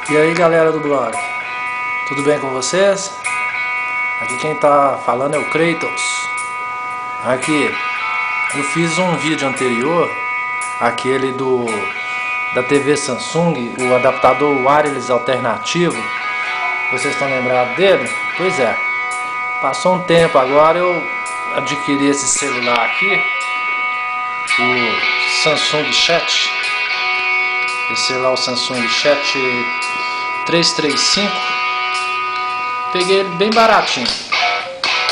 E aí galera do blog, tudo bem com vocês? Aqui quem tá falando é o Kratos. Aqui, eu fiz um vídeo anterior, aquele da TV Samsung, o adaptador wireless alternativo. Vocês estão lembrados dele? Pois é, passou um tempo, agora eu adquiri esse celular aqui, o Samsung Chat. Esse lá, o Samsung Chat 335. Peguei ele bem baratinho,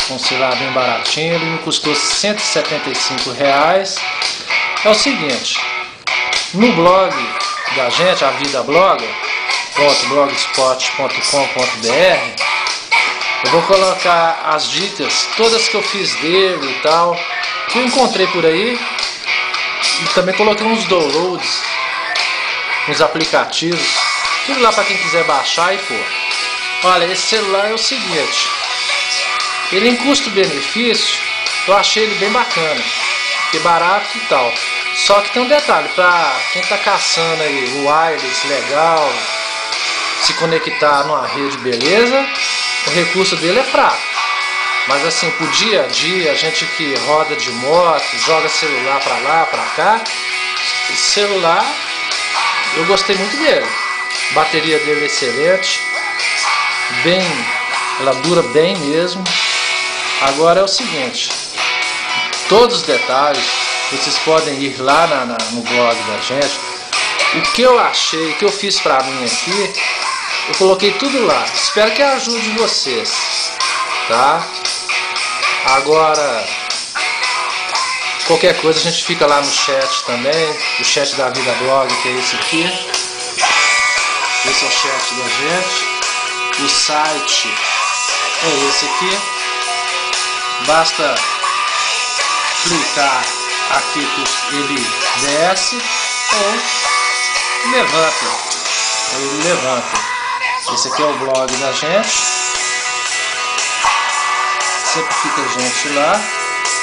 um celular bem baratinho, ele me custou R$175. É o seguinte, no blog da gente, a Vida Blogger.blogspot.com.br, eu vou colocar as dicas todas que eu fiz dele e tal, que eu encontrei por aí, e também coloquei uns downloads, uns aplicativos, tudo lá para quem quiser baixar e pôr. Olha, esse celular é o seguinte, ele em custo-benefício, eu achei ele bem bacana, que barato e tal. Só que tem um detalhe, para quem está caçando aí o wireless legal, se conectar numa rede beleza, o recurso dele é fraco. Mas assim, pro dia a dia, a gente que roda de moto, joga celular para lá, para cá, esse celular eu gostei muito dele. A bateria dele é excelente, ela dura bem mesmo. Agora é o seguinte, todos os detalhes vocês podem ir lá no blog da gente. O que eu achei, o que eu fiz pra mim aqui, eu coloquei tudo lá. Espero que ajude vocês, tá? Agora, qualquer coisa a gente fica lá no chat também, o chat da Vida Blog, que é esse aqui. Esse é o chat da gente. O site é esse aqui. Basta clicar aqui que ele desce ou levanta. Ele levanta. Esse aqui é o blog da gente. Sempre fica gente lá.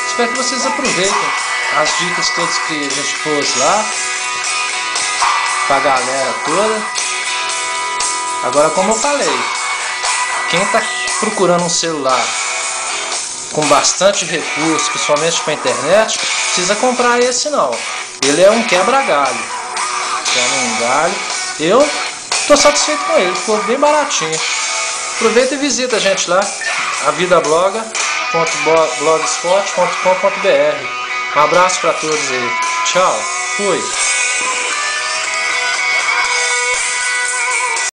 Espero que vocês aproveitem as dicas todas que a gente pôs lá pra galera toda. Agora, como eu falei, quem está procurando um celular com bastante recurso, principalmente para a internet, precisa comprar esse não. Ele é um quebra-galho. Eu estou satisfeito com ele, ficou bem baratinho. Aproveita e visita a gente lá, a vidablogger.blogspot.com.br. Um abraço para todos aí. Tchau. Fui.